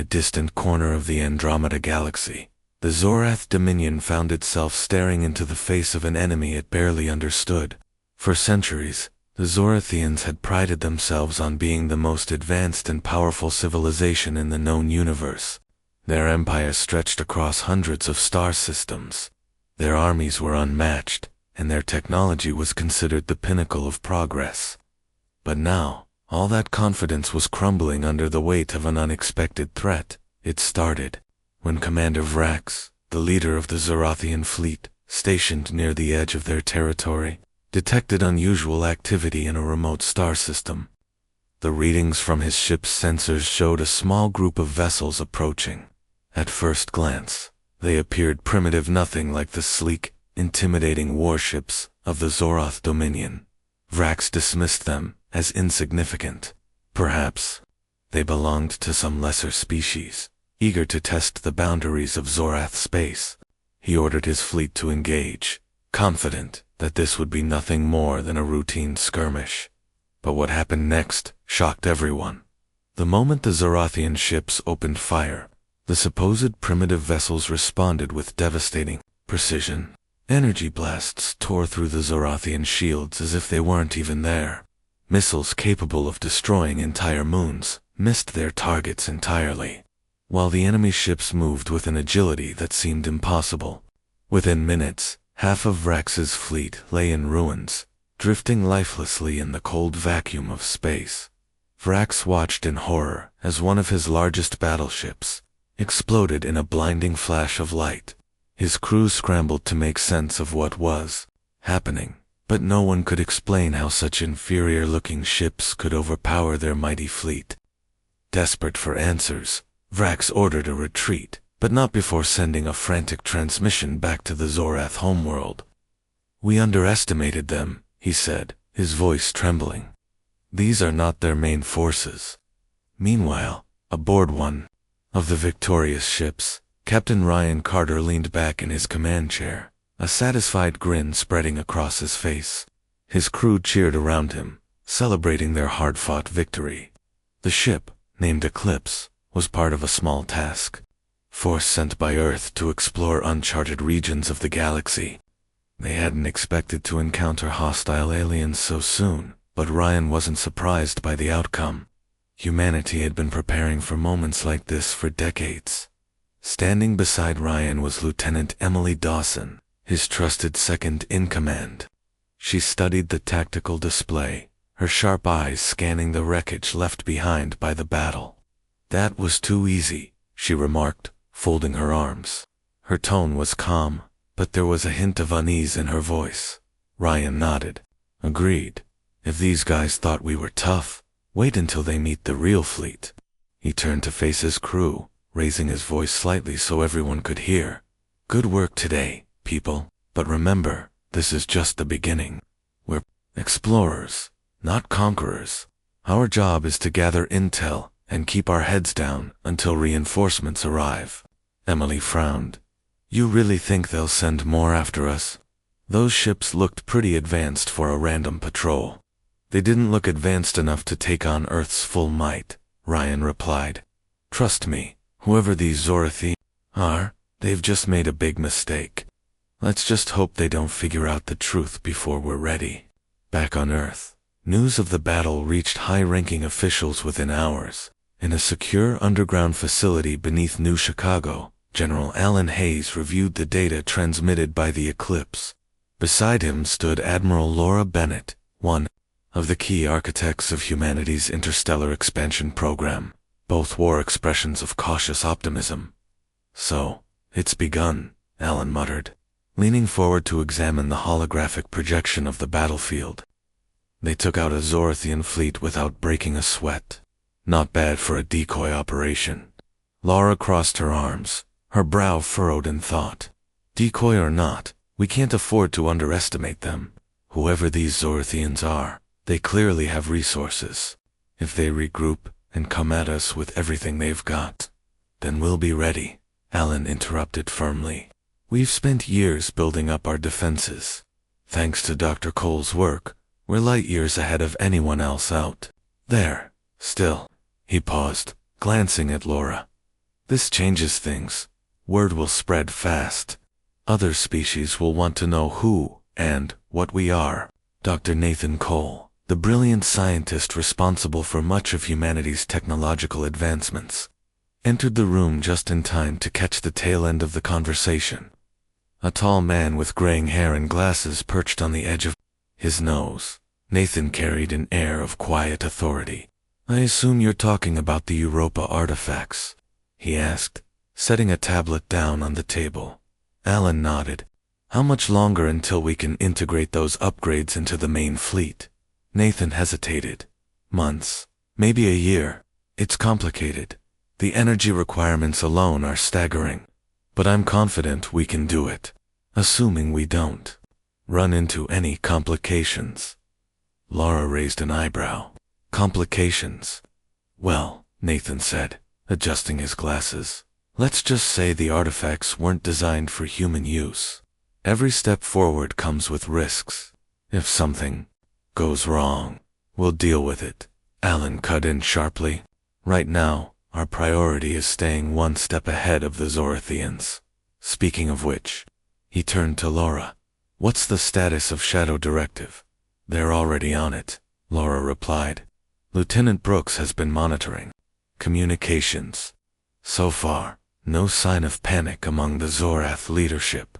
a distant corner of the Andromeda Galaxy, the Zorath Dominion found itself staring into the face of an enemy it barely understood. For centuries, the Zorathians had prided themselves on being the most advanced and powerful civilization in the known universe. Their empire stretched across hundreds of star systems. Their armies were unmatched, and their technology was considered the pinnacle of progress. But now, all that confidence was crumbling under the weight of an unexpected threat. It started when Commander Vrax, the leader of the Zorathian fleet, stationed near the edge of their territory, detected unusual activity in a remote star system. The readings from his ship's sensors showed a small group of vessels approaching. At first glance, they appeared primitive, nothing like the sleek, intimidating warships of the Zorath Dominion. Vrax dismissed them as insignificant. Perhaps they belonged to some lesser species, eager to test the boundaries of Zorath space. He ordered his fleet to engage, confident that this would be nothing more than a routine skirmish. But what happened next shocked everyone. The moment the Zorathian ships opened fire, the supposed primitive vessels responded with devastating precision. Energy blasts tore through the Zorathian shields as if they weren't even there. Missiles capable of destroying entire moons missed their targets entirely, while the enemy ships moved with an agility that seemed impossible. Within minutes, half of Vrax's fleet lay in ruins, drifting lifelessly in the cold vacuum of space. Vrax watched in horror as one of his largest battleships exploded in a blinding flash of light. His crew scrambled to make sense of what was happening, but no one could explain how such inferior-looking ships could overpower their mighty fleet. Desperate for answers, Vrax ordered a retreat, but not before sending a frantic transmission back to the Zorath homeworld. "We underestimated them," he said, his voice trembling. "These are not their main forces." Meanwhile, aboard one of the victorious ships, Captain Ryan Carter leaned back in his command chair, a satisfied grin spreading across his face. His crew cheered around him, celebrating their hard-fought victory. The ship, named Eclipse, was part of a small task force sent by Earth to explore uncharted regions of the galaxy. They hadn't expected to encounter hostile aliens so soon, but Ryan wasn't surprised by the outcome. Humanity had been preparing for moments like this for decades. Standing beside Ryan was Lieutenant Emily Dawson, his trusted second-in-command. She studied the tactical display, her sharp eyes scanning the wreckage left behind by the battle. "That was too easy," she remarked, folding her arms. Her tone was calm, but there was a hint of unease in her voice. Ryan nodded. "Agreed. If these guys thought we were tough, wait until they meet the real fleet." He turned to face his crew, raising his voice slightly so everyone could hear. "Good work today, people, but remember, this is just the beginning. We're explorers, not conquerors. Our job is to gather intel and keep our heads down until reinforcements arrive." Emily frowned. "You really think they'll send more after us?" Those ships looked pretty advanced for a random patrol. "They didn't look advanced enough to take on Earth's full might," Ryan replied. "Trust me, whoever these Zorathians are, they've just made a big mistake. Let's just hope they don't figure out the truth before we're ready." Back on Earth, news of the battle reached high-ranking officials within hours. In a secure underground facility beneath New Chicago, General Alan Hayes reviewed the data transmitted by the Eclipse. Beside him stood Admiral Laura Bennett, one of the key architects of humanity's interstellar expansion program. Both wore expressions of cautious optimism. "So, it's begun," Alan muttered, leaning forward to examine the holographic projection of the battlefield. "They took out a Zorathian fleet without breaking a sweat. Not bad for a decoy operation." Laura crossed her arms, her brow furrowed in thought. "Decoy or not, we can't afford to underestimate them. Whoever these Zorathians are, they clearly have resources. If they regroup and come at us with everything they've got, then we'll be ready," Alan interrupted firmly. "We've spent years building up our defenses. Thanks to Dr. Cole's work, we're light years ahead of anyone else out there. Still," he paused, glancing at Laura, This changes things. Word will spread fast. Other species will want to know who and what we are. Dr. Nathan Cole, the brilliant scientist responsible for much of humanity's technological advancements, entered the room just in time to catch the tail end of the conversation. A tall man with graying hair and glasses perched on the edge of his nose. Nathan carried an air of quiet authority. "I assume you're talking about the Europa artifacts?" he asked, setting a tablet down on the table. Alan nodded. "How much longer until we can integrate those upgrades into the main fleet?" Nathan hesitated. "Months, maybe a year. It's complicated. The energy requirements alone are staggering. But I'm confident we can do it, assuming we don't run into any complications." Laura raised an eyebrow. "Complications?" "Well," Nathan said, adjusting his glasses, "let's just say the artifacts weren't designed for human use. Every step forward comes with risks. If something goes wrong, we'll deal with it." Alan cut in sharply. "Right now, our priority is staying one step ahead of the Zorathians. Speaking of which," he turned to Laura, "what's the status of Shadow Directive?" "They're already on it," Laura replied. "Lieutenant Brooks has been monitoring communications. So far, no sign of panic among the Zorath leadership.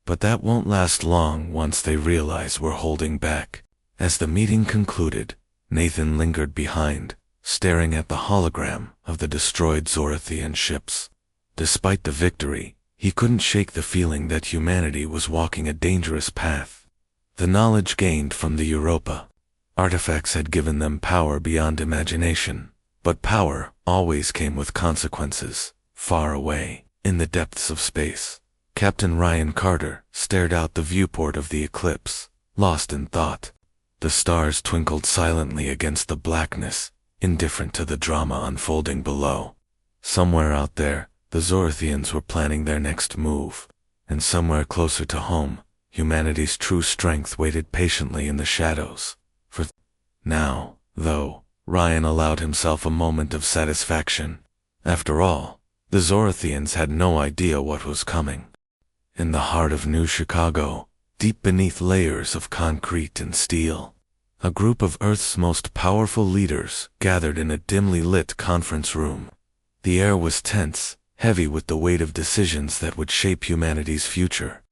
But that won't last long once they realize we're holding back." As the meeting concluded, Nathan lingered behind, staring at the hologram of the destroyed Zorathian ships. Despite the victory, he couldn't shake the feeling that humanity was walking a dangerous path. The knowledge gained from the Europa artifacts had given them power beyond imagination, but power always came with consequences. Far away, in the depths of space, Captain Ryan Carter stared out the viewport of the eclipse, lost in thought. The stars twinkled silently against the blackness, indifferent to the drama unfolding below. Somewhere out there, the Zorathians were planning their next move, and somewhere closer to home, humanity's true strength waited patiently in the shadows. For now, though, Ryan allowed himself a moment of satisfaction. After all, the Zorathians had no idea what was coming. In the heart of New Chicago, deep beneath layers of concrete and steel, a group of Earth's most powerful leaders gathered in a dimly lit conference room. The air was tense, heavy with the weight of decisions that would shape humanity's future.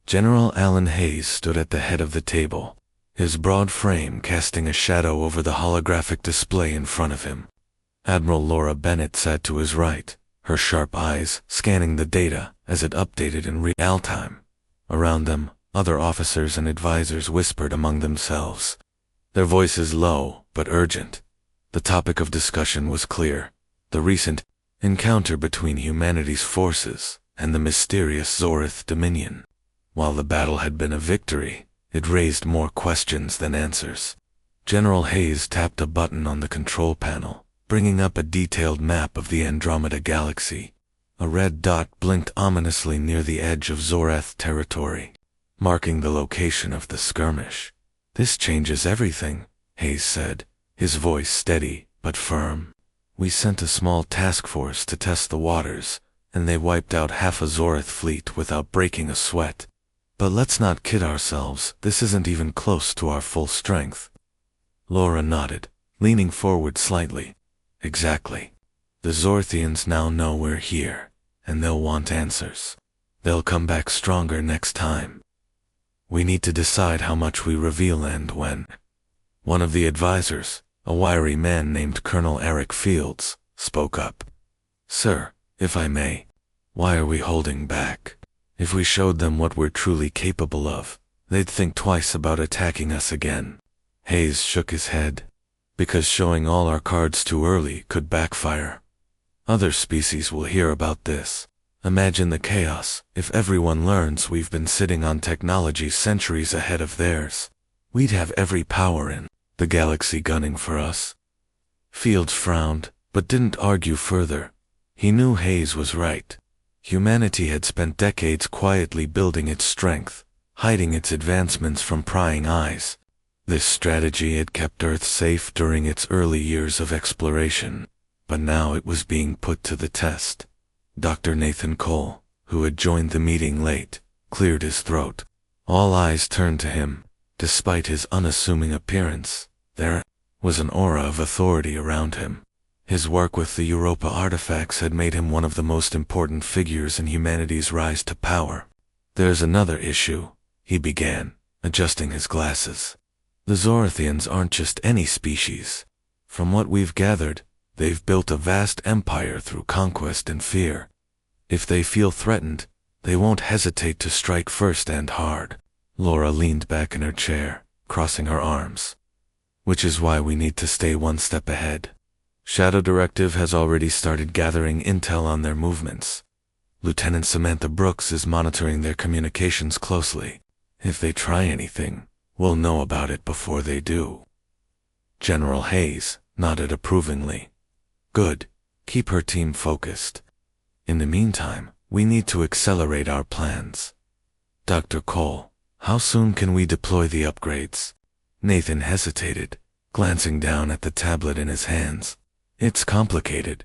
General Alan Hayes stood at the head of the table, his broad frame casting a shadow over the holographic display in front of him. Admiral Laura Bennett sat to his right, her sharp eyes scanning the data as it updated in real time. Around them, other officers and advisors whispered among themselves, their voices low but urgent. The topic of discussion was clear: the recent encounter between humanity's forces and the mysterious Zorath Dominion. While the battle had been a victory, it raised more questions than answers. General Hayes tapped a button on the control panel, bringing up a detailed map of the Andromeda Galaxy. A red dot blinked ominously near the edge of Zorath territory, marking the location of the skirmish. "This changes everything," Hayes said, his voice steady but firm. "We sent a small task force to test the waters, and they wiped out half a Zorath fleet without breaking a sweat. But let's not kid ourselves, this isn't even close to our full strength." Laura nodded, leaning forward slightly. "Exactly. The Zorathians now know we're here, and they'll want answers. They'll come back stronger next time. We need to decide how much we reveal and when." One of the advisors, a wiry man named Colonel Eric Fields, spoke up. "Sir, if I may, why are we holding back? If we showed them what we're truly capable of, they'd think twice about attacking us again." Hayes shook his head. "Because showing all our cards too early could backfire. Other species will hear about this. Imagine the chaos if everyone learns we've been sitting on technology centuries ahead of theirs. We'd have every power in the galaxy gunning for us." Fields frowned, but didn't argue further. He knew Hayes was right. Humanity had spent decades quietly building its strength, hiding its advancements from prying eyes. This strategy had kept Earth safe during its early years of exploration, but now it was being put to the test. Dr. Nathan Cole, who had joined the meeting late, cleared his throat. All eyes turned to him. Despite his unassuming appearance, there was an aura of authority around him. His work with the Europa artifacts had made him one of the most important figures in humanity's rise to power. "There's another issue," he began, adjusting his glasses. "The Zorathians aren't just any species. From what we've gathered, they've built a vast empire through conquest and fear. If they feel threatened, they won't hesitate to strike first and hard." Laura leaned back in her chair, crossing her arms. "Which is why we need to stay one step ahead. Shadow Directive has already started gathering intel on their movements. Lieutenant Samantha Brooks is monitoring their communications closely. If they try anything, we'll know about it before they do." General Hayes nodded approvingly. "Good. Keep her team focused. In the meantime, we need to accelerate our plans. Dr. Cole, how soon can we deploy the upgrades?" Nathan hesitated, glancing down at the tablet in his hands. "It's complicated.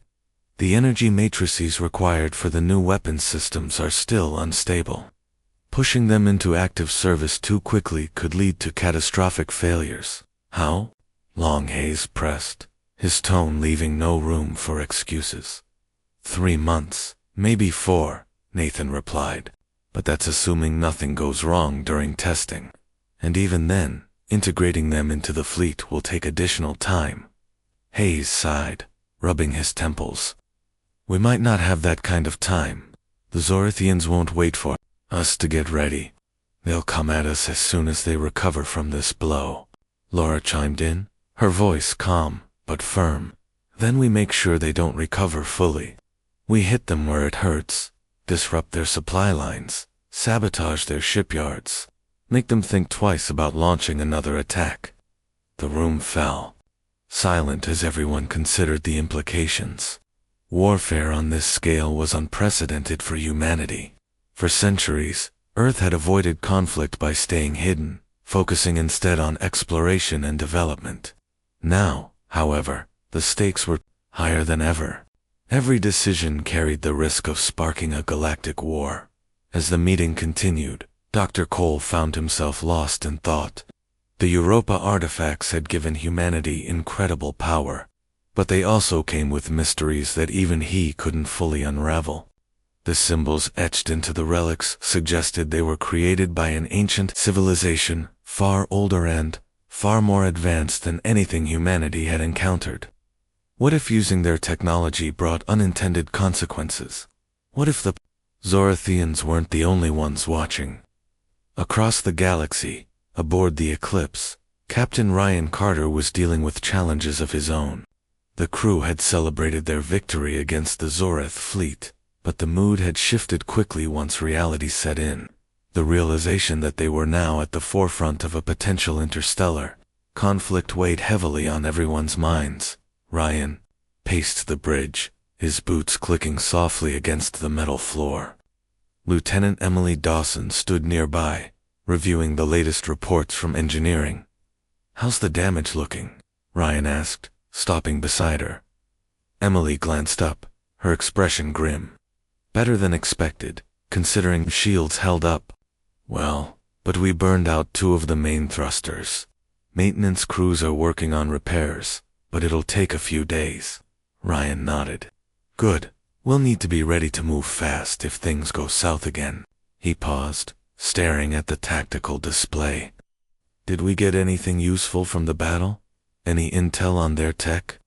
The energy matrices required for the new weapons systems are still unstable. Pushing them into active service too quickly could lead to catastrophic failures." "How long?" Hayes pressed, his tone leaving no room for excuses. 3 months, maybe 4, Nathan replied. "But that's assuming nothing goes wrong during testing. And even then, integrating them into the fleet will take additional time." Hayes sighed, rubbing his temples. "We might not have that kind of time. The Zorathians won't wait for us to get ready. They'll come at us as soon as they recover from this blow." Laura chimed in, her voice calm but firm. "Then we make sure they don't recover fully. We hit them where it hurts, disrupt their supply lines, sabotage their shipyards, make them think twice about launching another attack." The room fell, silent as everyone considered the implications. Warfare on this scale was unprecedented for humanity. For centuries, Earth had avoided conflict by staying hidden, focusing instead on exploration and development. Now, however, the stakes were higher than ever. Every decision carried the risk of sparking a galactic war. As the meeting continued, Dr. Cole found himself lost in thought. The Europa artifacts had given humanity incredible power, but they also came with mysteries that even he couldn't fully unravel. The symbols etched into the relics suggested they were created by an ancient civilization, far older and far more advanced than anything humanity had encountered. What if using their technology brought unintended consequences? What if the Zorathians weren't the only ones watching? Across the galaxy, aboard the Eclipse, Captain Ryan Carter was dealing with challenges of his own. The crew had celebrated their victory against the Zorath fleet, but the mood had shifted quickly once reality set in. The realization that they were now at the forefront of a potential interstellar conflict weighed heavily on everyone's minds. Ryan paced the bridge, his boots clicking softly against the metal floor. Lieutenant Emily Dawson stood nearby, reviewing the latest reports from engineering. "How's the damage looking?" Ryan asked, stopping beside her. Emily glanced up, her expression grim. "Better than expected, considering shields held up." "Well, but we burned out 2 of the main thrusters. Maintenance crews are working on repairs, but it'll take a few days." Ryan nodded. "Good. We'll need to be ready to move fast if things go south again." He paused, staring at the tactical display. "Did we get anything useful from the battle? Any intel on their tech?"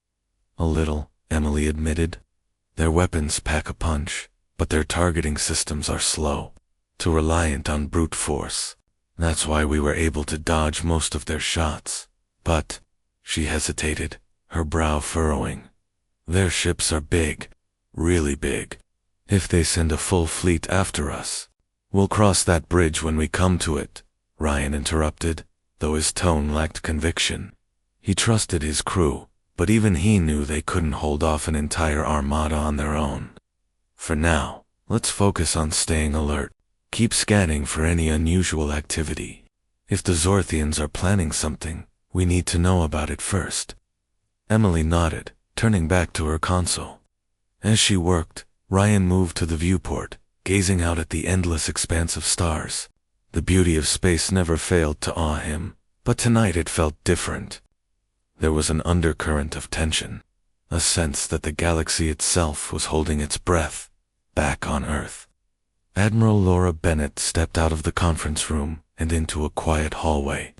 "A little," Emily admitted. "Their weapons pack a punch, but their targeting systems are slow, too reliant on brute force. That's why we were able to dodge most of their shots. But," she hesitated, her brow furrowing, "their ships are big, really big. If they send a full fleet after us—" "We'll cross that bridge when we come to it," Ryan interrupted, though his tone lacked conviction. He trusted his crew, but even he knew they couldn't hold off an entire armada on their own. "For now, let's focus on staying alert. Keep scanning for any unusual activity. If the Zorthians are planning something, we need to know about it first." Emily nodded, turning back to her console. As she worked, Ryan moved to the viewport, gazing out at the endless expanse of stars. The beauty of space never failed to awe him, but tonight it felt different. There was an undercurrent of tension, a sense that the galaxy itself was holding its breath, back on Earth. Admiral Laura Bennett stepped out of the conference room and into a quiet hallway.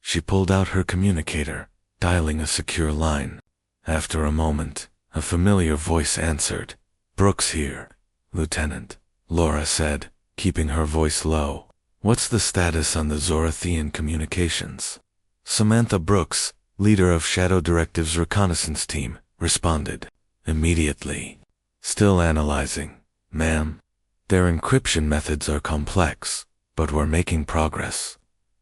She pulled out her communicator, dialing a secure line. After a moment, a familiar voice answered. "Brooks here, Lieutenant," Laura said, keeping her voice low. "What's the status on the Zorathian communications?" Samantha Brooks, leader of Shadow Directive's reconnaissance team, responded. "Immediately. Still analyzing, ma'am. Their encryption methods are complex, but we're making progress.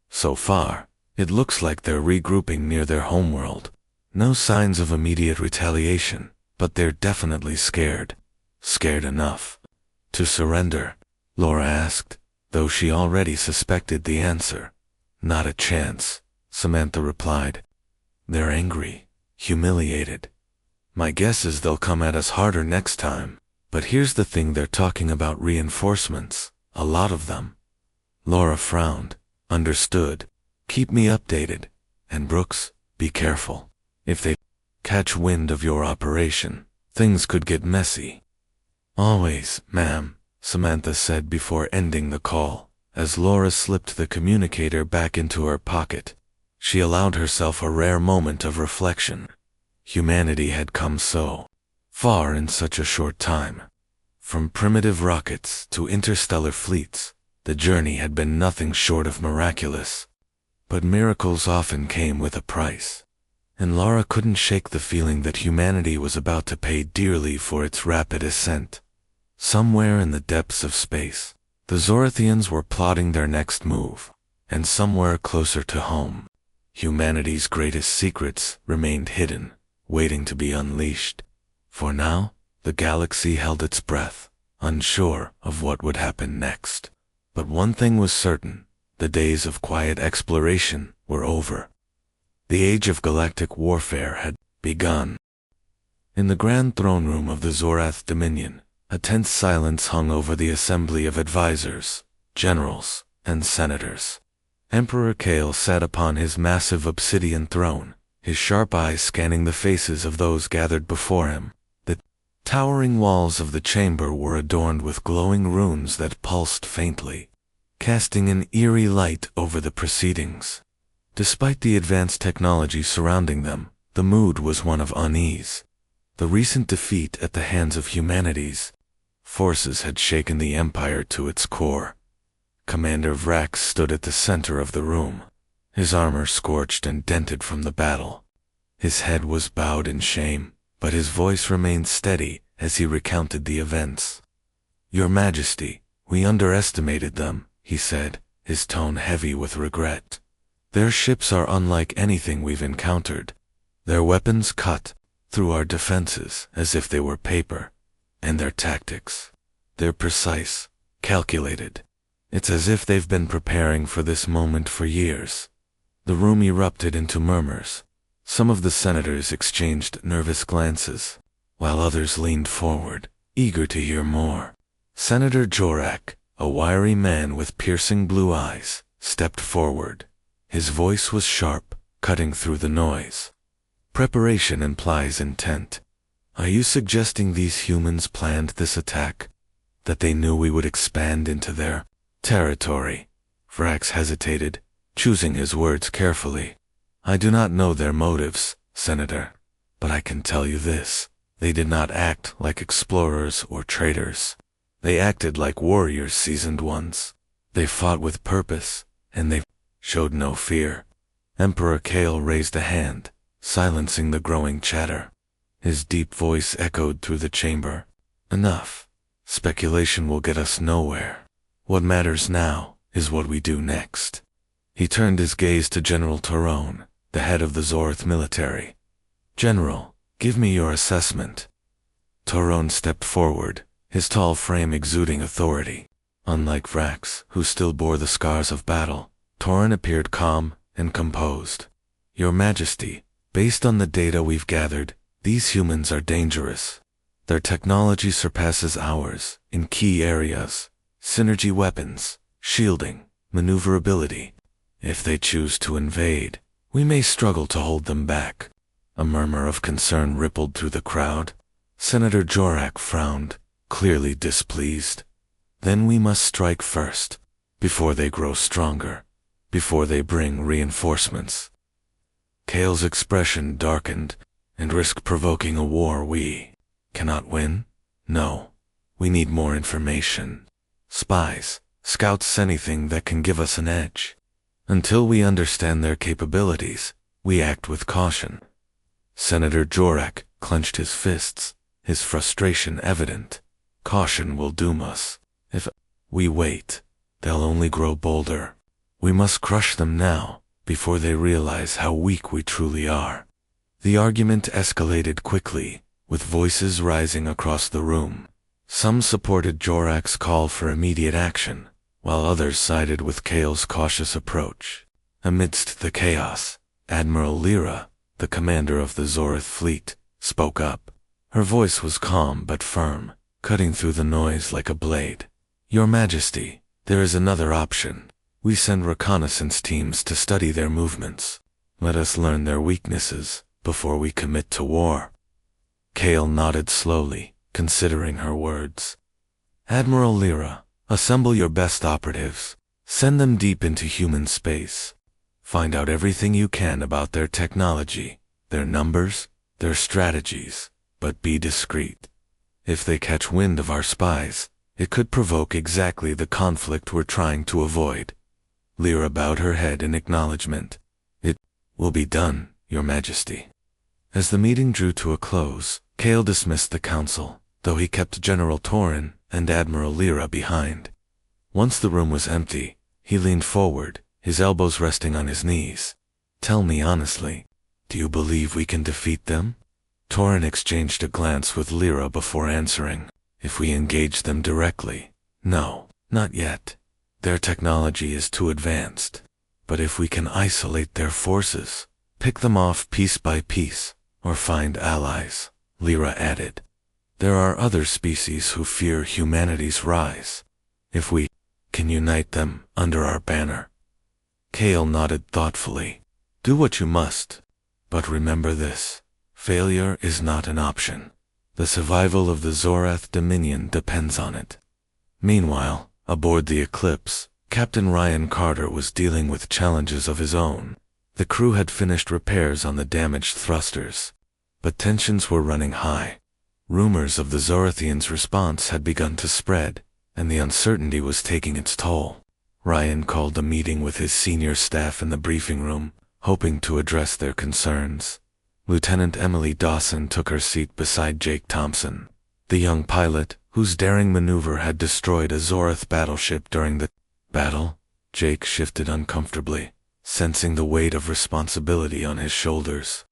So far, it looks like they're regrouping near their homeworld. No signs of immediate retaliation, but they're definitely scared. Scared enough to surrender?" Laura asked, though she already suspected the answer. "Not a chance," Samantha replied. "They're angry, humiliated. My guess is they'll come at us harder next time. But here's the thing, they're talking about reinforcements, a lot of them." Laura frowned. "Understood. Keep me updated. And Brooks, be careful. If they catch wind of your operation, things could get messy." "Always, ma'am," Samantha said before ending the call. As Laura slipped the communicator back into her pocket, she allowed herself a rare moment of reflection. Humanity had come so far in such a short time. From primitive rockets to interstellar fleets, the journey had been nothing short of miraculous. But miracles often came with a price, and Laura couldn't shake the feeling that humanity was about to pay dearly for its rapid ascent. Somewhere in the depths of space, the Zorathians were plotting their next move, and somewhere closer to home, humanity's greatest secrets remained hidden, waiting to be unleashed. For now, the galaxy held its breath, unsure of what would happen next. But one thing was certain: the days of quiet exploration were over. The age of galactic warfare had begun. In the grand throne room of the Zorath Dominion, a tense silence hung over the assembly of advisors, generals, and senators. Emperor Kale sat upon his massive obsidian throne, his sharp eyes scanning the faces of those gathered before him. The towering walls of the chamber were adorned with glowing runes that pulsed faintly, casting an eerie light over the proceedings. Despite the advanced technology surrounding them, the mood was one of unease. The recent defeat at the hands of humanity's forces had shaken the Empire to its core. Commander Vrax stood at the center of the room, his armor scorched and dented from the battle. His head was bowed in shame, but his voice remained steady as he recounted the events. "Your Majesty, we underestimated them," he said, his tone heavy with regret. "Their ships are unlike anything we've encountered. Their weapons cut through our defenses as if they were paper. And their tactics, they're precise, calculated. It's as if they've been preparing for this moment for years." The room erupted into murmurs. Some of the senators exchanged nervous glances, while others leaned forward, eager to hear more. Senator Jorak, a wiry man with piercing blue eyes, stepped forward. His voice was sharp, cutting through the noise. "Preparation implies intent. Are you suggesting these humans planned this attack? That they knew we would expand into their territory?" Vrax hesitated, choosing his words carefully. "I do not know their motives, Senator, but I can tell you this: they did not act like explorers or traitors. They acted like warriors, seasoned ones. They fought with purpose, and they showed no fear." Emperor Kale raised a hand, silencing the growing chatter. His deep voice echoed through the chamber. "Enough. Speculation will get us nowhere. What matters now is what we do next." He turned his gaze to General Torone, the head of the Zorath military. "General, give me your assessment." Torone stepped forward, his tall frame exuding authority. Unlike Vrax, who still bore the scars of battle, Torone appeared calm and composed. "Your Majesty, based on the data we've gathered, these humans are dangerous. Their technology surpasses ours in key areas: synergy weapons, shielding, maneuverability. If they choose to invade, we may struggle to hold them back." A murmur of concern rippled through the crowd. Senator Jorak frowned, clearly displeased. "Then we must strike first, before they grow stronger, before they bring reinforcements." Kale's expression darkened. "And risk provoking a war we cannot win? No. We need more information. Spies, scouts, anything that can give us an edge. Until we understand their capabilities, we act with caution." Senator Jorak clenched his fists, his frustration evident. "Caution will doom us. If we wait, they'll only grow bolder. We must crush them now, before they realize how weak we truly are." The argument escalated quickly, with voices rising across the room. Some supported Jorak's call for immediate action, while others sided with Kale's cautious approach. Amidst the chaos, Admiral Lyra, the commander of the Zorith fleet, spoke up. Her voice was calm but firm, cutting through the noise like a blade. "Your Majesty, there is another option. We send reconnaissance teams to study their movements. Let us learn their weaknesses before we commit to war." Kale nodded slowly, considering her words. "Admiral Lyra, assemble your best operatives. Send them deep into human space. Find out everything you can about their technology, their numbers, their strategies, but be discreet. If they catch wind of our spies, it could provoke exactly the conflict we're trying to avoid." Lyra bowed her head in acknowledgement. "It will be done, Your Majesty." As the meeting drew to a close, Kale dismissed the council, though he kept General Torin and Admiral Lyra behind. Once the room was empty, he leaned forward, his elbows resting on his knees. "Tell me honestly, do you believe we can defeat them?" Torin exchanged a glance with Lyra before answering. "If we engage them directly, no, not yet. Their technology is too advanced. But if we can isolate their forces, pick them off piece by piece, or find allies," Lyra added. "There are other species who fear humanity's rise. If we can unite them under our banner." Kale nodded thoughtfully. "Do what you must. But remember this. Failure is not an option. The survival of the Zorath Dominion depends on it." Meanwhile, aboard the Eclipse, Captain Ryan Carter was dealing with challenges of his own. The crew had finished repairs on the damaged thrusters, but tensions were running high. Rumors of the Zorathians' response had begun to spread, and the uncertainty was taking its toll. Ryan called a meeting with his senior staff in the briefing room, hoping to address their concerns. Lieutenant Emily Dawson took her seat beside Jake Thompson, the young pilot whose daring maneuver had destroyed a Zorath battleship during the battle. Jake shifted uncomfortably, sensing the weight of responsibility on his shoulders.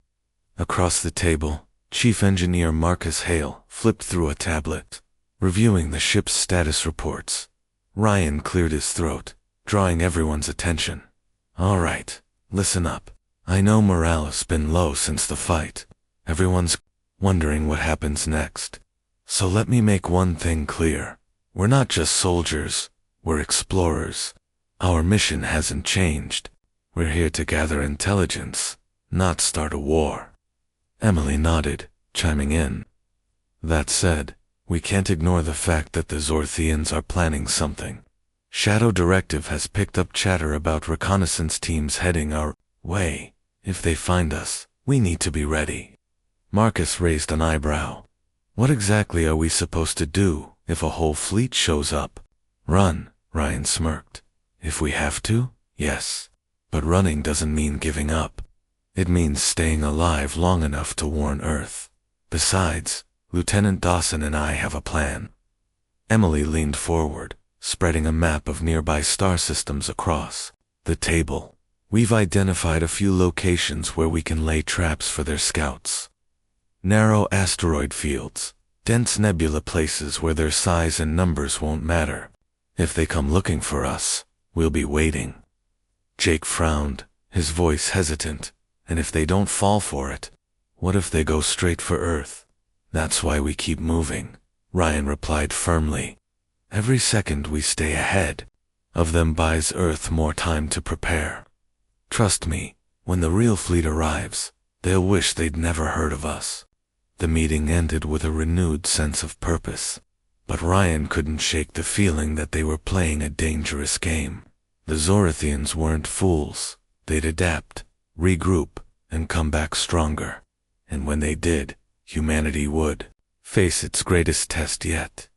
Across the table, Chief Engineer Marcus Hale flipped through a tablet, reviewing the ship's status reports. Ryan cleared his throat, drawing everyone's attention. "All right, listen up. I know morale has been low since the fight. Everyone's wondering what happens next. So let me make one thing clear. We're not just soldiers, we're explorers. Our mission hasn't changed. We're here to gather intelligence, not start a war." Emily nodded, chiming in. "That said, we can't ignore the fact that the Zorthians are planning something. Shadow Directive has picked up chatter about reconnaissance teams heading our way. If they find us, we need to be ready." Marcus raised an eyebrow. "What exactly are we supposed to do if a whole fleet shows up?" "Run," Ryan smirked. "If we have to, yes. But running doesn't mean giving up. It means staying alive long enough to warn Earth. Besides, Lieutenant Dawson and I have a plan." Emily leaned forward, spreading a map of nearby star systems across the table. "We've identified a few locations where we can lay traps for their scouts. Narrow asteroid fields, dense nebula places where their size and numbers won't matter. If they come looking for us, we'll be waiting." Jake frowned, his voice hesitant. "And if they don't fall for it, what if they go straight for Earth?" That's why we keep moving, Ryan replied firmly. Every second we stay ahead of them buys Earth more time to prepare. Trust me, when the real fleet arrives, they'll wish they'd never heard of us. The meeting ended with a renewed sense of purpose. But Ryan couldn't shake the feeling that they were playing a dangerous game. The Zorathians weren't fools. They'd adapt, regroup, and come back stronger. And when they did, humanity would face its greatest test yet.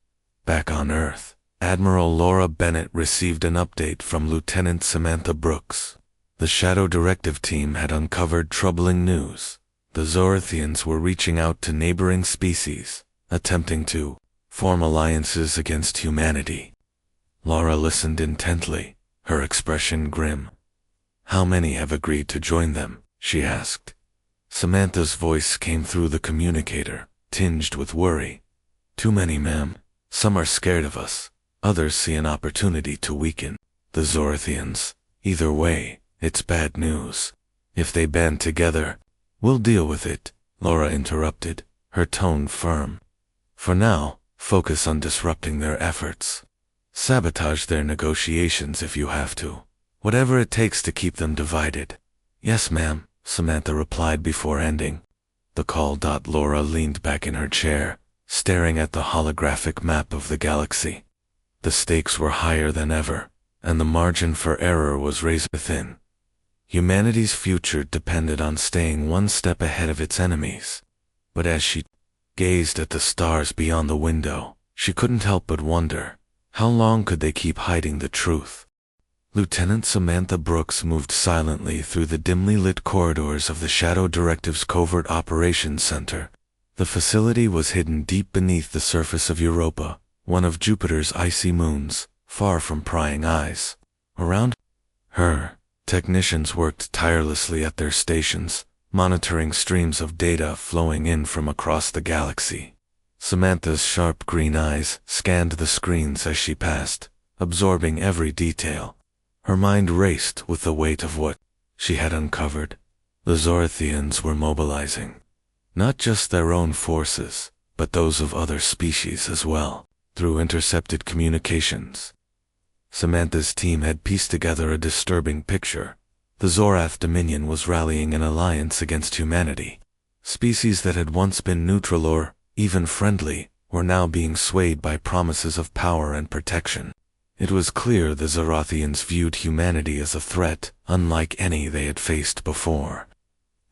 Back on Earth, Admiral Laura Bennett received an update from Lieutenant Samantha Brooks. The Shadow Directive team had uncovered troubling news. The Zorathians were reaching out to neighboring species, attempting to form alliances against humanity. Laura listened intently, her expression grim. How many have agreed to join them? She asked. Samantha's voice came through the communicator, tinged with worry. Too many, ma'am. Some are scared of us. Others see an opportunity to weaken the Zorathians. Either way, it's bad news. If they band together, we'll deal with it, Laura interrupted, her tone firm. For now, focus on disrupting their efforts. Sabotage their negotiations if you have to. Whatever it takes to keep them divided. Yes, ma'am, Samantha replied before ending the call. Laura leaned back in her chair, staring at the holographic map of the galaxy. The stakes were higher than ever, and the margin for error was razor thin. Humanity's future depended on staying one step ahead of its enemies. But as she gazed at the stars beyond the window, she couldn't help but wonder, how long could they keep hiding the truth? Lieutenant Samantha Brooks moved silently through the dimly lit corridors of the Shadow Directive's Covert Operations Center. The facility was hidden deep beneath the surface of Europa, one of Jupiter's icy moons, far from prying eyes. Around her, technicians worked tirelessly at their stations, monitoring streams of data flowing in from across the galaxy. Samantha's sharp green eyes scanned the screens as she passed, absorbing every detail. Her mind raced with the weight of what she had uncovered. The Zorathians were mobilizing. Not just their own forces, but those of other species as well, through intercepted communications. Samantha's team had pieced together a disturbing picture. The Zorath Dominion was rallying an alliance against humanity. Species that had once been neutral or even friendly were now being swayed by promises of power and protection. It was clear the Zorathians viewed humanity as a threat unlike any they had faced before.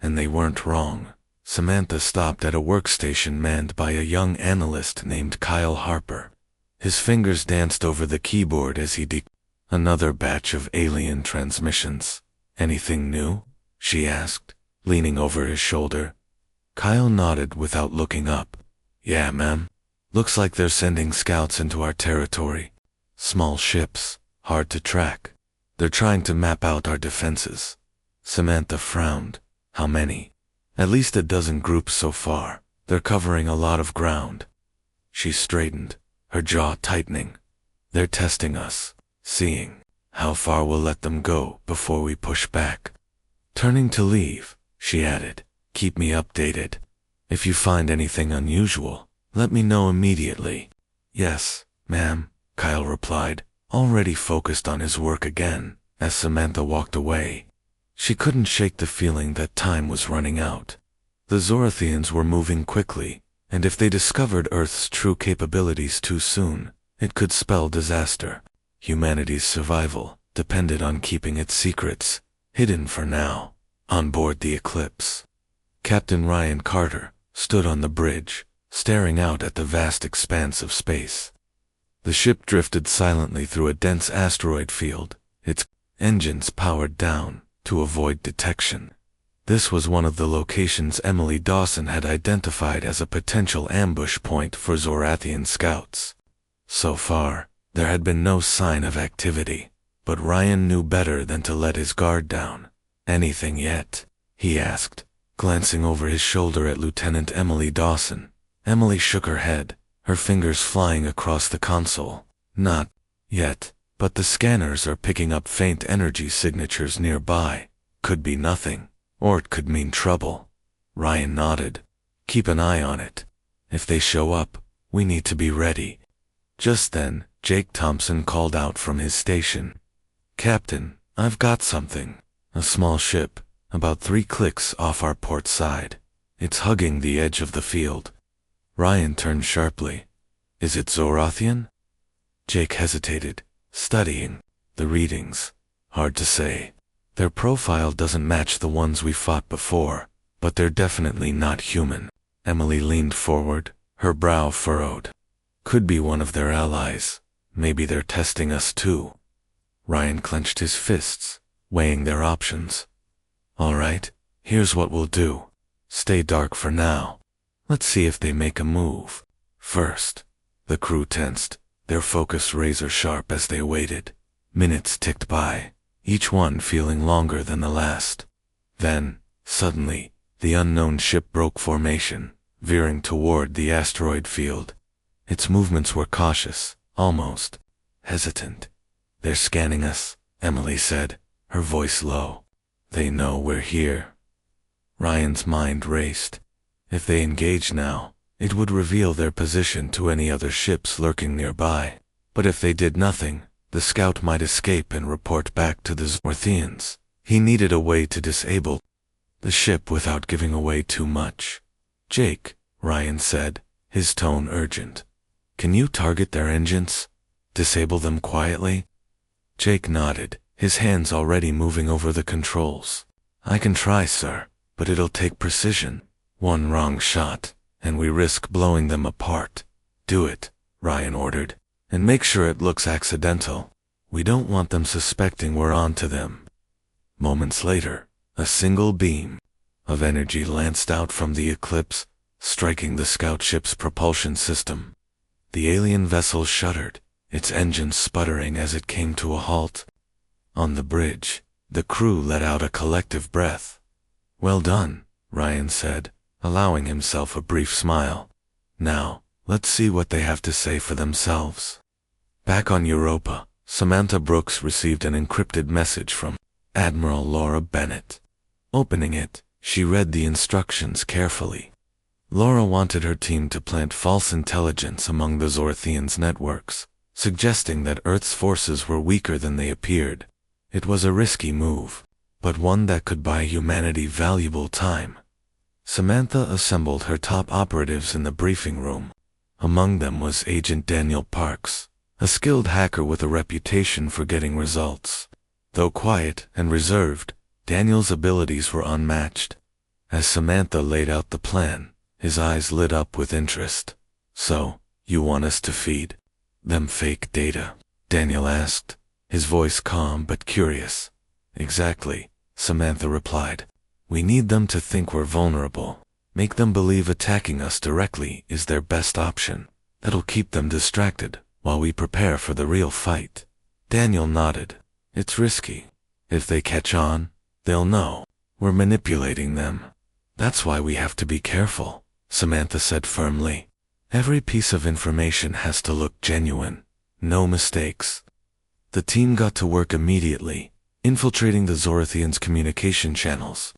And they weren't wrong. Samantha stopped at a workstation manned by a young analyst named Kyle Harper. His fingers danced over the keyboard as he another batch of alien transmissions. Anything new? She asked, leaning over his shoulder. Kyle nodded without looking up. Yeah, ma'am. Looks like they're sending scouts into our territory. Small ships, hard to track. They're trying to map out our defenses. Samantha frowned. How many? At least a dozen groups so far. They're covering a lot of ground. She straightened, her jaw tightening. They're testing us, seeing how far we'll let them go before we push back. Turning to leave, she added, keep me updated. If you find anything unusual, let me know immediately. Yes, ma'am, Kyle replied, already focused on his work again, as Samantha walked away. She couldn't shake the feeling that time was running out. The Zorathians were moving quickly, and if they discovered Earth's true capabilities too soon, it could spell disaster. Humanity's survival depended on keeping its secrets hidden for now. On board the Eclipse, Captain Ryan Carter stood on the bridge, staring out at the vast expanse of space. The ship drifted silently through a dense asteroid field, its engines powered down to avoid detection. This was one of the locations Emily Dawson had identified as a potential ambush point for Zorathian scouts. So far, there had been no sign of activity, but Ryan knew better than to let his guard down. Anything yet? He asked, glancing over his shoulder at Lieutenant Emily Dawson. Emily shook her head, her fingers flying across the console. Not yet, but the scanners are picking up faint energy signatures nearby. Could be nothing, or it could mean trouble. Ryan nodded. Keep an eye on it. If they show up, we need to be ready. Just then, Jake Thompson called out from his station. Captain, I've got something. A small ship, about 3 clicks off our port side. It's hugging the edge of the field. Ryan turned sharply. Is it Zorathian? Jake hesitated, studying the readings. Hard to say. Their profile doesn't match the ones we fought before, but they're definitely not human. Emily leaned forward, her brow furrowed. Could be one of their allies. Maybe they're testing us too. Ryan clenched his fists, weighing their options. All right, here's what we'll do. Stay dark for now. Let's see if they make a move. First. The crew tensed, their focus razor sharp as they waited. Minutes ticked by, each one feeling longer than the last. Then, suddenly, the unknown ship broke formation, veering toward the asteroid field. Its movements were cautious, almost hesitant. They're scanning us, Emily said, her voice low. They know we're here. Ryan's mind raced. If they engage now, it would reveal their position to any other ships lurking nearby. But if they did nothing, the scout might escape and report back to the Zorathians. He needed a way to disable the ship without giving away too much. Jake, Ryan said, his tone urgent. Can you target their engines? Disable them quietly? Jake nodded, his hands already moving over the controls. I can try, sir, but it'll take precision. One wrong shot, and we risk blowing them apart. Do it, Ryan ordered, and make sure it looks accidental. We don't want them suspecting we're on to them. Moments later, a single beam of energy lanced out from the eclipse, striking the scout ship's propulsion system. The alien vessel shuddered, its engines sputtering as it came to a halt. On the bridge, the crew let out a collective breath. Well done, Ryan said, allowing himself a brief smile. Now, let's see what they have to say for themselves. Back on Europa, Samantha Brooks received an encrypted message from Admiral Laura Bennett. Opening it, she read the instructions carefully. Laura wanted her team to plant false intelligence among the Zorathians' networks, suggesting that Earth's forces were weaker than they appeared. It was a risky move, but one that could buy humanity valuable time. Samantha assembled her top operatives in the briefing room. Among them was Agent Daniel Parks, a skilled hacker with a reputation for getting results. Though quiet and reserved, Daniel's abilities were unmatched. As Samantha laid out the plan, his eyes lit up with interest. So, you want us to feed them fake data? Daniel asked, his voice calm but curious. Exactly, Samantha replied. We need them to think we're vulnerable. Make them believe attacking us directly is their best option. That'll keep them distracted while we prepare for the real fight. Daniel nodded. It's risky. If they catch on, they'll know we're manipulating them. That's why we have to be careful, Samantha said firmly. Every piece of information has to look genuine. No mistakes. The team got to work immediately, infiltrating the Zorathians' communication channels.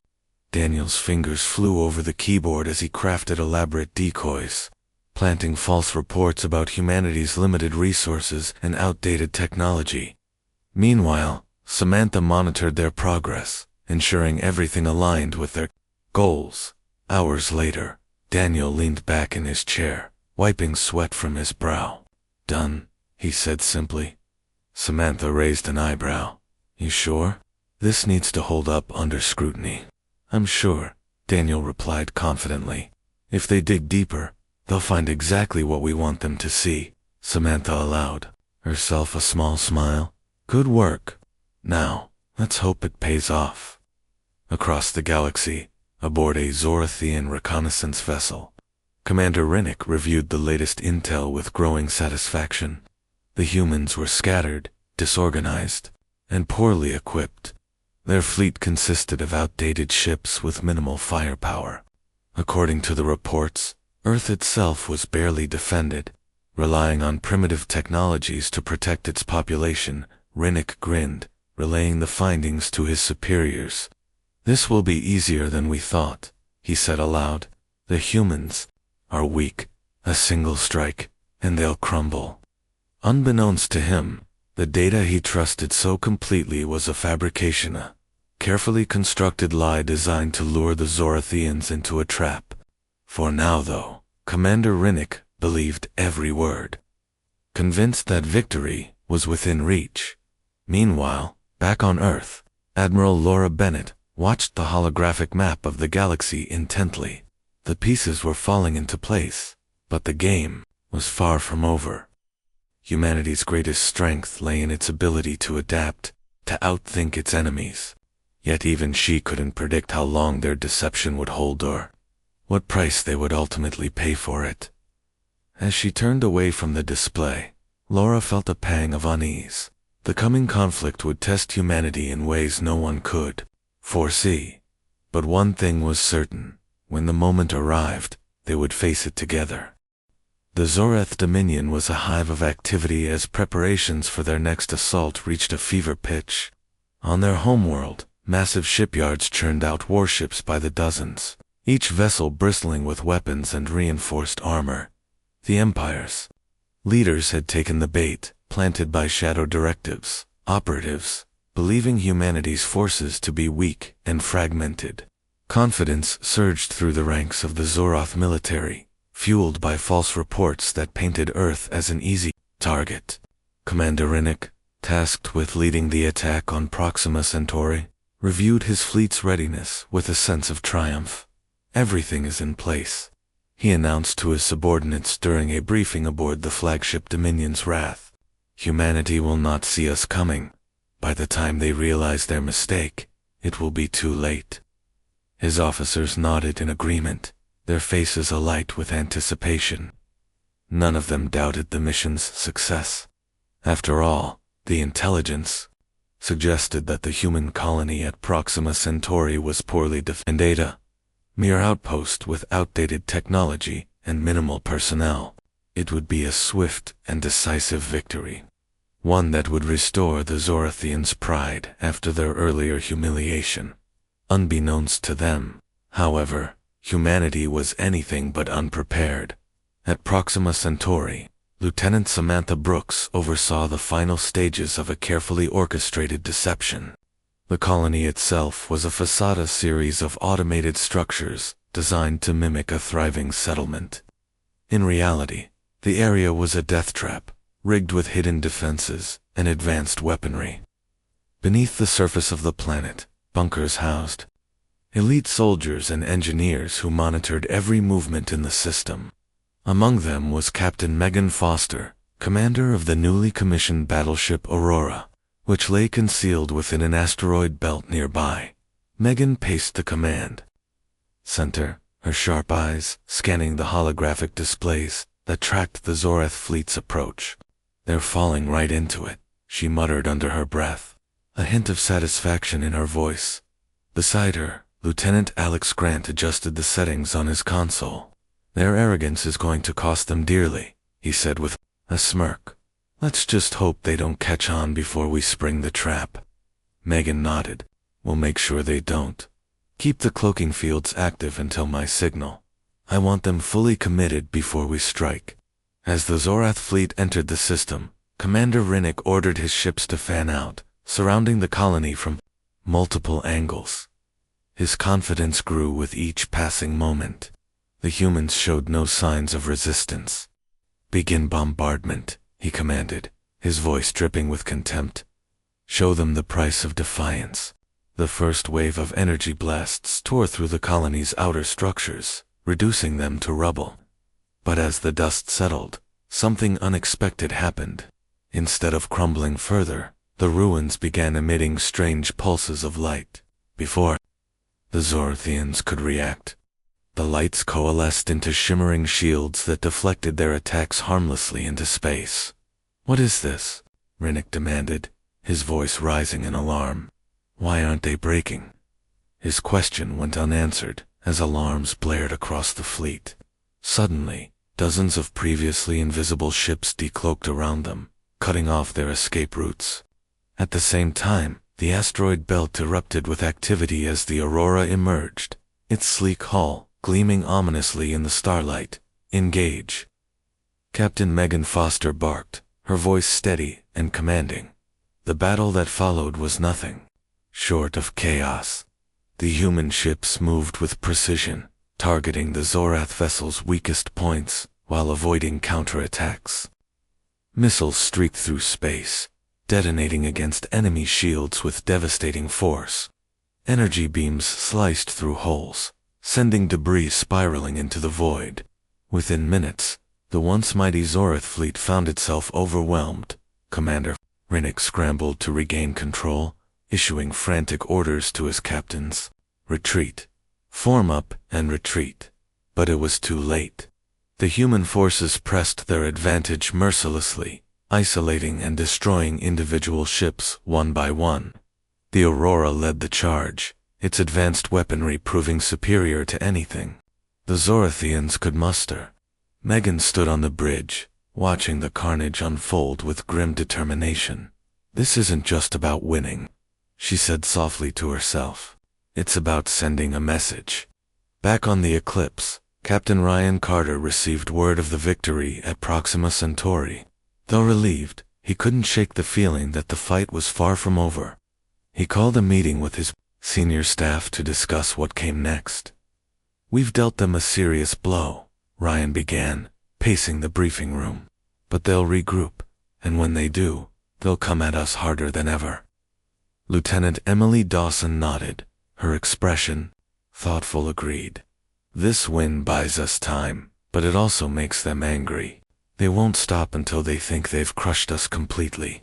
Daniel's fingers flew over the keyboard as he crafted elaborate decoys, planting false reports about humanity's limited resources and outdated technology. Meanwhile, Samantha monitored their progress, ensuring everything aligned with their goals. Hours later, Daniel leaned back in his chair, wiping sweat from his brow. Done, he said simply. Samantha raised an eyebrow. You sure? This needs to hold up under scrutiny. I'm sure, Daniel replied confidently. If they dig deeper, they'll find exactly what we want them to see. Samantha allowed herself a small smile. Good work. Now, let's hope it pays off. Across the galaxy, aboard a Zorathian reconnaissance vessel, Commander Rinnick reviewed the latest intel with growing satisfaction. The humans were scattered, disorganized, and poorly equipped. Their fleet consisted of outdated ships with minimal firepower. According to the reports, Earth itself was barely defended, relying on primitive technologies to protect its population. Rinnick grinned, relaying the findings to his superiors. This will be easier than we thought, he said aloud. The humans are weak, A single strike, and they'll crumble. Unbeknownst to him, the data he trusted so completely was a fabrication, a carefully constructed lie designed to lure the Zorathians into a trap. For now, though, Commander Rinnick believed every word, convinced that victory was within reach. Meanwhile, back on Earth, Admiral Laura Bennett watched the holographic map of the galaxy intently. The pieces were falling into place, but the game was far from over. Humanity's greatest strength lay in its ability to adapt, to outthink its enemies. Yet even she couldn't predict how long their deception would hold or what price they would ultimately pay for it. As she turned away from the display, Laura felt a pang of unease. The coming conflict would test humanity in ways no one could foresee. But one thing was certain: when the moment arrived, they would face it together. The Zorath Dominion was a hive of activity as preparations for their next assault reached a fever pitch. On their homeworld, massive shipyards churned out warships by the dozens, each vessel bristling with weapons and reinforced armor. The Empire's leaders had taken the bait, planted by shadow directives, operatives, believing humanity's forces to be weak and fragmented. Confidence surged through the ranks of the Zoroth military, fueled by false reports that painted Earth as an easy target. Commander Rinnick, tasked with leading the attack on Proxima Centauri, reviewed his fleet's readiness with a sense of triumph. "Everything is in place," he announced to his subordinates during a briefing aboard the flagship Dominion's Wrath. "Humanity will not see us coming. By the time they realize their mistake, it will be too late." His officers nodded in agreement, their faces alight with anticipation. None of them doubted the mission's success. After all, the intelligence suggested that the human colony at Proxima Centauri was poorly defended, a mere outpost with outdated technology and minimal personnel. It would be a swift and decisive victory, one that would restore the Zorathians' pride after their earlier humiliation. Unbeknownst to them, however, humanity was anything but unprepared. At Proxima Centauri, Lieutenant Samantha Brooks oversaw the final stages of a carefully orchestrated deception. The colony itself was a facade series of automated structures designed to mimic a thriving settlement. In reality, the area was a death trap, rigged with hidden defenses and advanced weaponry. Beneath the surface of the planet, bunkers housed elite soldiers and engineers who monitored every movement in the system. Among them was Captain Megan Foster, commander of the newly commissioned battleship Aurora, which lay concealed within an asteroid belt nearby. Megan paced the command center, her sharp eyes scanning the holographic displays that tracked the Zorath fleet's approach. "They're falling right into it," she muttered under her breath, a hint of satisfaction in her voice. Beside her, Lieutenant Alex Grant adjusted the settings on his console. "Their arrogance is going to cost them dearly," he said with a smirk. "Let's just hope they don't catch on before we spring the trap." Megan nodded. "We'll make sure they don't. Keep the cloaking fields active until my signal. I want them fully committed before we strike." As the Zorath fleet entered the system, Commander Rinnick ordered his ships to fan out, surrounding the colony from multiple angles. His confidence grew with each passing moment. The humans showed no signs of resistance. "Begin bombardment," he commanded, his voice dripping with contempt. "Show them the price of defiance." The first wave of energy blasts tore through the colony's outer structures, reducing them to rubble. But as the dust settled, something unexpected happened. Instead of crumbling further, the ruins began emitting strange pulses of light. Before the Zorathians could react, the lights coalesced into shimmering shields that deflected their attacks harmlessly into space. "What is this?" Rinnick demanded, his voice rising in alarm. "Why aren't they breaking?" His question went unanswered as alarms blared across the fleet. Suddenly, dozens of previously invisible ships decloaked around them, cutting off their escape routes. At the same time, the asteroid belt erupted with activity as the Aurora emerged, its sleek hull gleaming ominously in the starlight. Engage. Captain Megan Foster barked, her voice steady and commanding. The battle that followed was nothing short of chaos. The human ships moved with precision, targeting the Zorath vessel's weakest points while avoiding counterattacks. Missiles streaked through space, detonating against enemy shields with devastating force. Energy beams sliced through holes, sending debris spiraling into the void. Within minutes, the once mighty Zorath fleet found itself overwhelmed. Commander Rinnick scrambled to regain control, issuing frantic orders to his captains. Retreat. Form up and retreat. But it was too late. The human forces pressed their advantage mercilessly, isolating and destroying individual ships one by one. The Aurora led the charge, its advanced weaponry proving superior to anything the Zorathians could muster. Megan stood on the bridge, watching the carnage unfold with grim determination. "This isn't just about winning," she said softly to herself. "It's about sending a message." Back on the Eclipse, Captain Ryan Carter received word of the victory at Proxima Centauri. Though relieved, he couldn't shake the feeling that the fight was far from over. He called a meeting with his senior staff to discuss what came next. "We've dealt them a serious blow," Ryan began, pacing the briefing room. "But they'll regroup, and when they do, they'll come at us harder than ever." Lieutenant Emily Dawson nodded, her expression thoughtful. Agreed. "This win buys us time, but it also makes them angry. They won't stop until they think they've crushed us completely."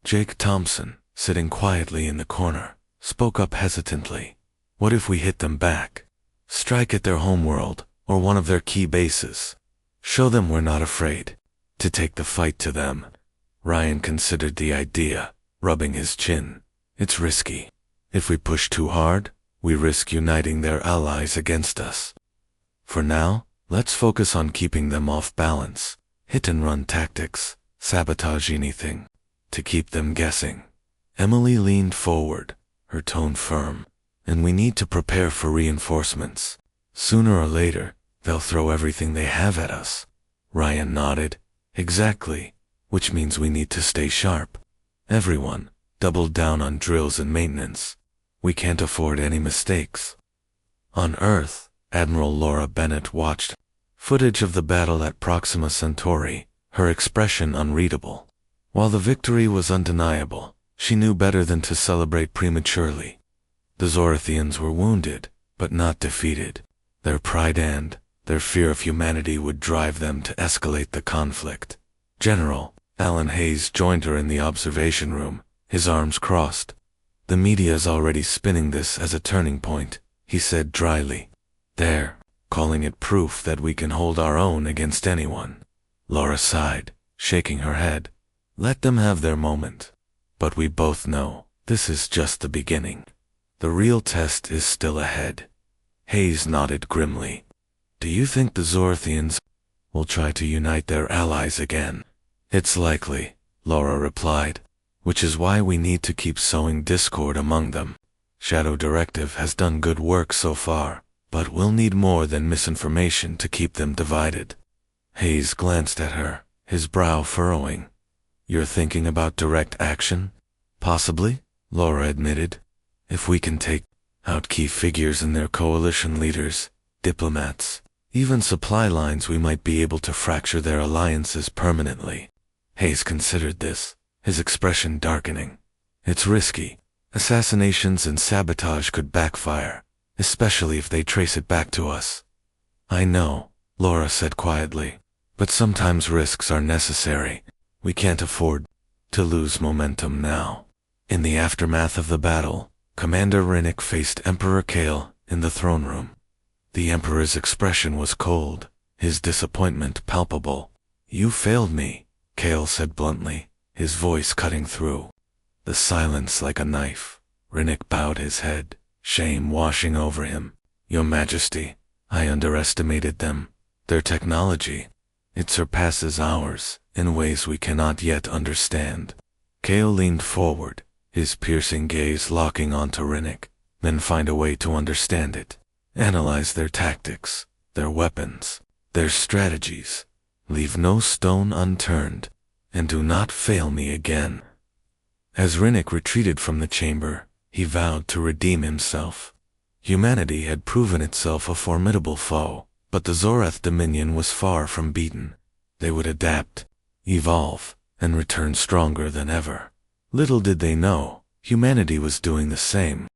Jake Thompson, sitting quietly in the corner, spoke up hesitantly. "What if we hit them back? Strike at their homeworld, or one of their key bases. Show them we're not afraid to take the fight to them." Ryan considered the idea, rubbing his chin. "It's risky. If we push too hard, we risk uniting their allies against us. For now, let's focus on keeping them off balance. Hit-and-run tactics, sabotage anything, to keep them guessing." Emily leaned forward, her tone firm. "And we need to prepare for reinforcements. Sooner or later, they'll throw everything they have at us." Ryan nodded. "Exactly, which means we need to stay sharp. Everyone, double down on drills and maintenance. We can't afford any mistakes." On Earth, Admiral Laura Bennett watched footage of the battle at Proxima Centauri, her expression unreadable. While the victory was undeniable, she knew better than to celebrate prematurely. The Zorathians were wounded, but not defeated. Their pride and their fear of humanity would drive them to escalate the conflict. General Alan Hayes joined her in the observation room, his arms crossed. "The media's already spinning this as a turning point," he said dryly. "They're calling it proof that we can hold our own against anyone." Laura sighed, shaking her head. "Let them have their moment. But we both know this is just the beginning. The real test is still ahead." Hayes nodded grimly. "Do you think the Zorathians will try to unite their allies again?" "It's likely," Laura replied, "which is why we need to keep sowing discord among them. Shadow Directive has done good work so far, but we'll need more than misinformation to keep them divided." Hayes glanced at her, his brow furrowing. "You're thinking about direct action?" "Possibly," Laura admitted. "If we can take out key figures in their coalition leaders, diplomats, even supply lines, we might be able to fracture their alliances permanently." Hayes considered this, his expression darkening. "It's risky. Assassinations and sabotage could backfire, especially if they trace it back to us." "I know," Laura said quietly, "but sometimes risks are necessary. We can't afford to lose momentum now." In the aftermath of the battle, Commander Rinnick faced Emperor Kale in the throne room. The Emperor's expression was cold, his disappointment palpable. "You failed me," Kale said bluntly, his voice cutting through the silence like a knife. Rinnick bowed his head, shame washing over him. "Your Majesty, I underestimated them. Their technology, it surpasses ours in ways we cannot yet understand." Kale leaned forward, his piercing gaze locking onto Rinnick. "Then find a way to understand it. Analyze their tactics, their weapons, their strategies. Leave no stone unturned, and do not fail me again." As Rinnik retreated from the chamber, he vowed to redeem himself. Humanity had proven itself a formidable foe, but the Zorath Dominion was far from beaten. They would adapt, evolve, and return stronger than ever. Little did they know, humanity was doing the same.